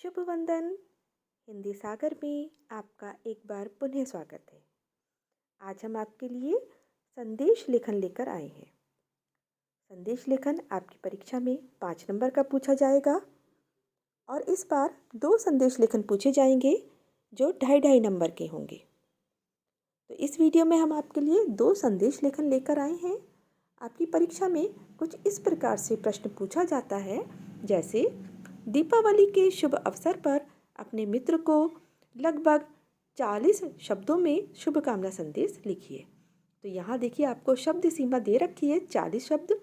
शुभ वंदन। हिंदी सागर में आपका एक बार पुनः स्वागत है। आज हम आपके लिए संदेश लेखन लेकर आए हैं। संदेश लेखन आपकी परीक्षा में 5 नंबर का पूछा जाएगा और इस बार 2 संदेश लेखन पूछे जाएंगे जो 2.5 नंबर के होंगे। तो इस वीडियो में हम आपके लिए 2 संदेश लेखन लेकर आए हैं। आपकी परीक्षा में कुछ इस प्रकार से प्रश्न पूछा जाता है, जैसे दीपावली के शुभ अवसर पर अपने मित्र को लगभग 40 शब्दों में शुभकामना संदेश लिखिए। तो यहाँ देखिए, आपको शब्द सीमा दे रखी है 40 शब्द।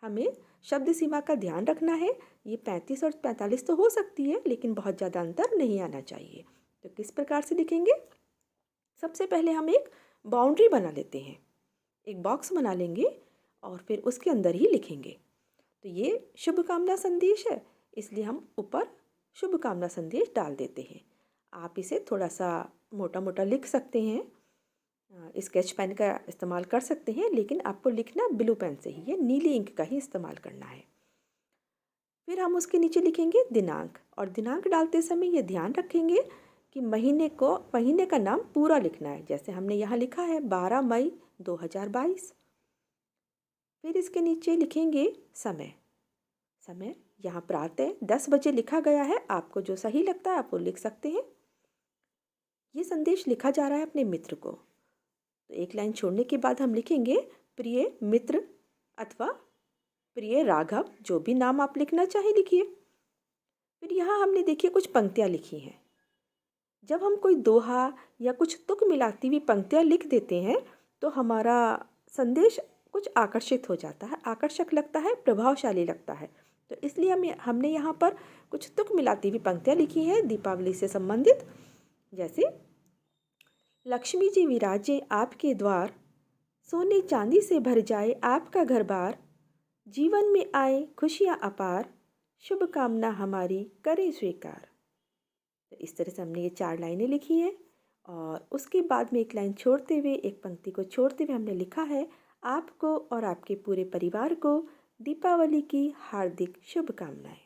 हमें शब्द सीमा का ध्यान रखना है। ये 35 और 45 तो हो सकती है, लेकिन बहुत ज़्यादा अंतर नहीं आना चाहिए। तो किस प्रकार से लिखेंगे? सबसे पहले हम एक बाउंड्री बना लेते हैं, एक बॉक्स बना लेंगे और फिर उसके अंदर ही लिखेंगे। तो ये शुभकामना संदेश है, इसलिए हम ऊपर शुभकामना संदेश डाल देते हैं। आप इसे थोड़ा सा मोटा मोटा लिख सकते हैं, स्केच पेन का इस्तेमाल कर सकते हैं, लेकिन आपको लिखना ब्लू पेन से ही है, नीली इंक का ही इस्तेमाल करना है। फिर हम उसके नीचे लिखेंगे दिनांक, और दिनांक डालते समय ये ध्यान रखेंगे कि महीने का नाम पूरा लिखना है। जैसे हमने यहाँ लिखा है 12 मई 2022। फिर इसके नीचे लिखेंगे समय। यहाँ प्रातः 10 बजे लिखा गया है। आपको जो सही लगता है आप वो लिख सकते हैं। ये संदेश लिखा जा रहा है अपने मित्र को। तो एक लाइन छोड़ने के बाद हम लिखेंगे प्रिय मित्र अथवा प्रिय राघव, जो भी नाम आप लिखना चाहे लिखिए। फिर यहाँ हमने देखिए कुछ पंक्तियाँ लिखी हैं। जब हम कोई दोहा या कुछ तुक मिलाती हुई पंक्तियाँ लिख देते हैं तो हमारा संदेश कुछ आकर्षित हो जाता है, आकर्षक लगता है, प्रभावशाली लगता है। तो इसलिए हमने यहाँ पर कुछ तुक मिलाती हुई पंक्तियाँ लिखी हैं दीपावली से संबंधित। जैसे लक्ष्मी जी विराजे आपके द्वार, सोने चांदी से भर जाए आपका घर बार, जीवन में आए खुशियाँ अपार, शुभकामना हमारी करें स्वीकार। तो इस तरह से हमने ये 4 लाइनें लिखी हैं और उसके बाद में एक लाइन छोड़ते हुए, एक पंक्ति को छोड़ते हुए हमने लिखा है आपको और आपके पूरे परिवार को दीपावली की हार्दिक शुभकामनाएं।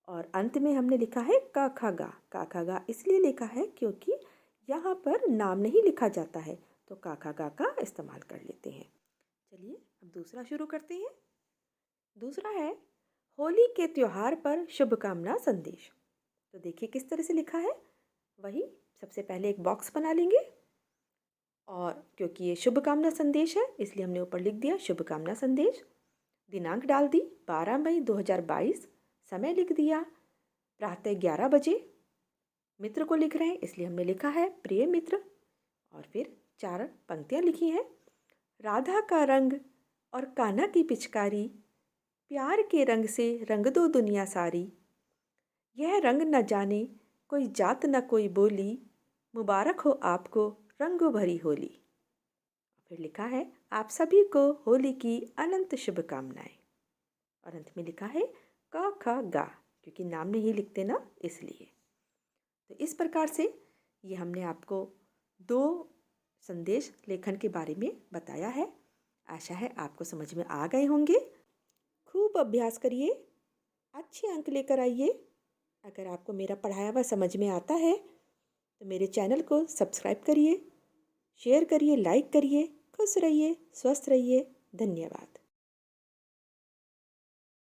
और अंत में हमने लिखा है का खा गा। का खा गा इसलिए लिखा है क्योंकि यहाँ पर नाम नहीं लिखा जाता है, तो का खा गा का इस्तेमाल कर लेते हैं। चलिए अब दूसरा शुरू करते हैं। दूसरा है होली के त्योहार पर शुभकामना संदेश। तो देखिए किस तरह से लिखा है। वही सबसे पहले एक बॉक्स बना लेंगे और क्योंकि ये शुभकामना संदेश है इसलिए हमने ऊपर लिख दिया शुभकामना संदेश। दिनांक डाल दी 12 मई 2022। समय लिख दिया प्रातः 11 बजे। मित्र को लिख रहे हैं इसलिए हमने लिखा है प्रिय मित्र। और फिर 4 पंक्तियाँ लिखी हैं। राधा का रंग और कान्हा की पिचकारी, प्यार के रंग से रंग दो दुनिया सारी, यह रंग न जाने कोई जात न कोई बोली, मुबारक हो आपको रंगों भरी होली। फिर लिखा है आप सभी को होली की अनंत शुभकामनाएं। और अंत में लिखा है क ख गा, क्योंकि नाम नहीं लिखते ना, इसलिए। तो इस प्रकार से ये हमने आपको 2 संदेश लेखन के बारे में बताया है। आशा है आपको समझ में आ गए होंगे। खूब अभ्यास करिए, अच्छे अंक लेकर आइए। अगर आपको मेरा पढ़ाया हुआ समझ में आता है तो मेरे चैनल को सब्सक्राइब करिए, शेयर करिए, लाइक करिए। खुश रहिए, स्वस्थ रहिए। धन्यवाद।